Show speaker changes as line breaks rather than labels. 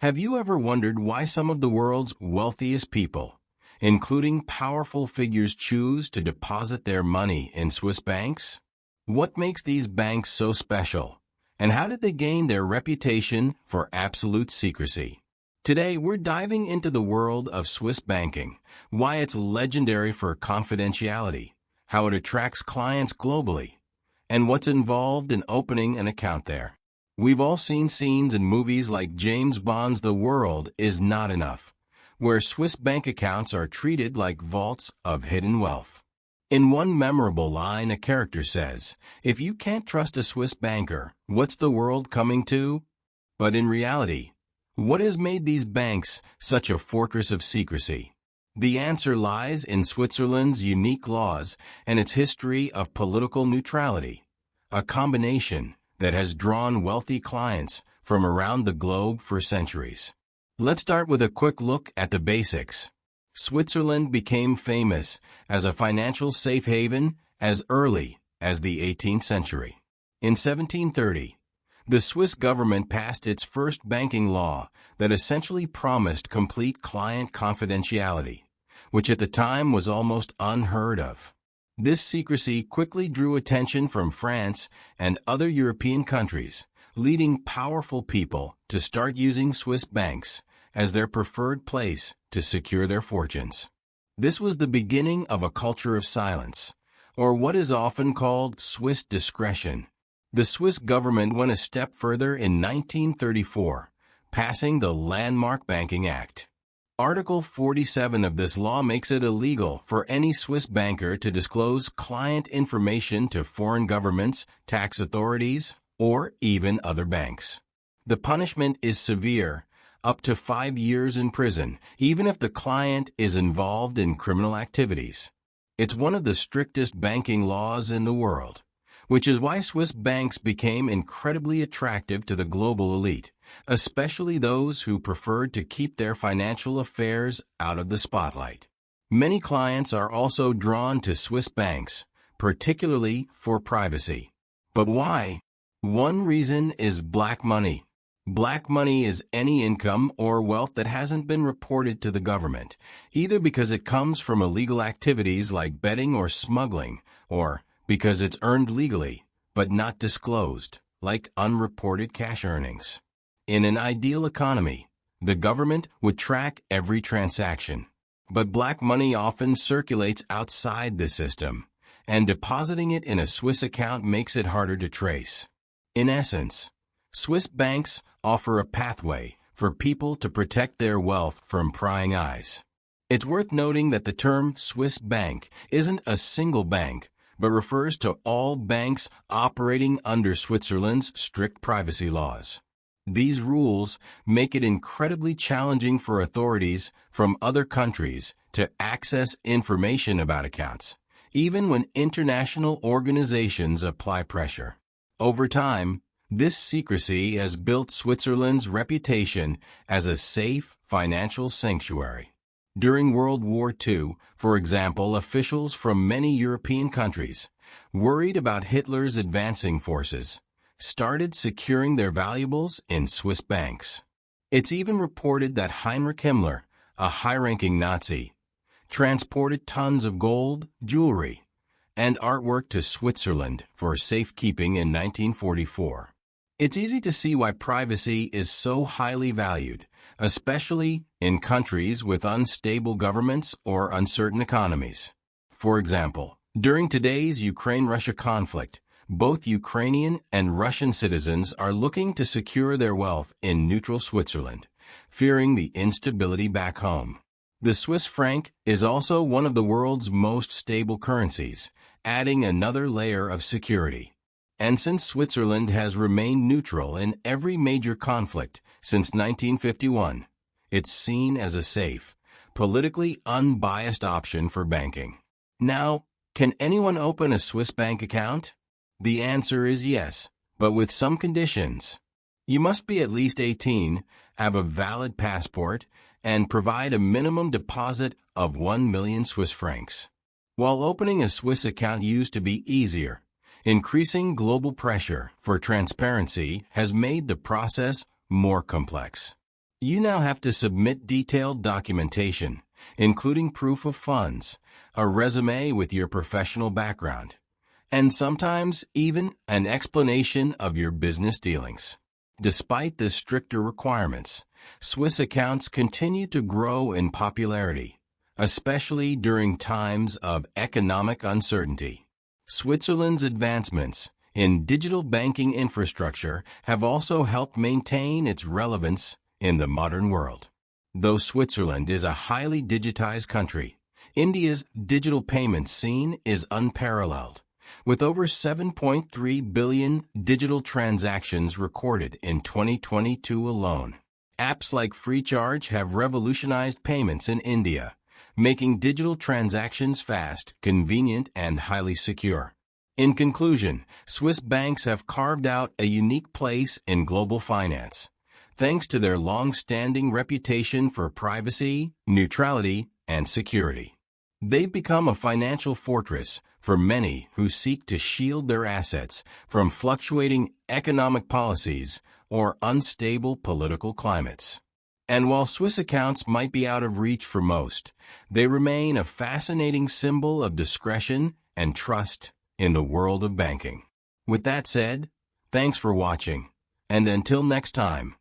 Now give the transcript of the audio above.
Have you ever wondered why some of the world's wealthiest people, including powerful figures, choose to deposit their money in Swiss banks? What makes these banks so special? And how did they gain their reputation for absolute secrecy? Today, we're diving into the world of Swiss banking, why it's legendary for confidentiality, how it attracts clients globally, and what's involved in opening an account there. We've all seen scenes in movies like James Bond's The World Is Not Enough, where Swiss bank accounts are treated like vaults of hidden wealth. In one memorable line, a character says, "If you can't trust a Swiss banker, what's the world coming to?" But in reality, what has made these banks such a fortress of secrecy? The answer lies in Switzerland's unique laws and its history of political neutrality, a combination that has drawn wealthy clients from around the globe for centuries. Let's start with a quick look at the basics. Switzerland became famous as a financial safe haven as early as the 18th century. In 1730, the Swiss government passed its first banking law that essentially promised complete client confidentiality, which at the time was almost unheard of. This secrecy quickly drew attention from France and other European countries, leading powerful people to start using Swiss banks as their preferred place to secure their fortunes. This was the beginning of a culture of silence, or what is often called Swiss discretion. The Swiss government went a step further in 1934, passing the Landmark Banking Act. Article 47 of this law makes it illegal for any Swiss banker to disclose client information to foreign governments, tax authorities, or even other banks. The punishment is severe, up to 5 years in prison, even if the client is involved in criminal activities. It's one of the strictest banking laws in the world, which is why Swiss banks became incredibly attractive to the global elite, especially those who preferred to keep their financial affairs out of the spotlight. Many clients are also drawn to Swiss banks, particularly for privacy. But why? One reason is black money. Black money is any income or wealth that hasn't been reported to the government, either because it comes from illegal activities like betting or smuggling, or because it's earned legally, but not disclosed, like unreported cash earnings. In an ideal economy, the government would track every transaction. But black money often circulates outside the system, and depositing it in a Swiss account makes it harder to trace. In essence, Swiss banks offer a pathway for people to protect their wealth from prying eyes. It's worth noting that the term Swiss bank isn't a single bank, but refers to all banks operating under Switzerland's strict privacy laws. These rules make it incredibly challenging for authorities from other countries to access information about accounts, even when international organizations apply pressure. Over time, this secrecy has built Switzerland's reputation as a safe financial sanctuary. During World War II, for example, officials from many European countries, worried about Hitler's advancing forces, started securing their valuables in Swiss banks. It's even reported that Heinrich Himmler, a high-ranking Nazi, transported tons of gold, jewelry, and artwork to Switzerland for safekeeping in 1944. It's easy to see why privacy is so highly valued, especially in countries with unstable governments or uncertain economies. For example, during today's Ukraine-Russia conflict, both Ukrainian and Russian citizens are looking to secure their wealth in neutral Switzerland, fearing the instability back home. The Swiss franc is also one of the world's most stable currencies, adding another layer of security. And since Switzerland has remained neutral in every major conflict since 1951, it's seen as a safe, politically unbiased option for banking. Now, can anyone open a Swiss bank account? The answer is yes, but with some conditions. You must be at least 18, have a valid passport, and provide a minimum deposit of 1 million Swiss francs. While opening a Swiss account used to be easier, increasing global pressure for transparency has made the process more complex. You now have to submit detailed documentation, including proof of funds, a resume with your professional background, and sometimes even an explanation of your business dealings. Despite the stricter requirements, Swiss accounts continue to grow in popularity, especially during times of economic uncertainty. Switzerland's advancements in digital banking infrastructure have also helped maintain its relevance in the modern world. Though Switzerland is a highly digitized country, India's digital payments scene is unparalleled, with over 7.3 billion digital transactions recorded in 2022 alone. Apps like FreeCharge have revolutionized payments in India, making digital transactions fast, convenient, and highly secure. In conclusion, Swiss banks have carved out a unique place in global finance, thanks to their long-standing reputation for privacy, neutrality, and security. They've become a financial fortress for many who seek to shield their assets from fluctuating economic policies or unstable political climates. And while Swiss accounts might be out of reach for most, they remain a fascinating symbol of discretion and trust in the world of banking. With that said, thanks for watching, and until next time.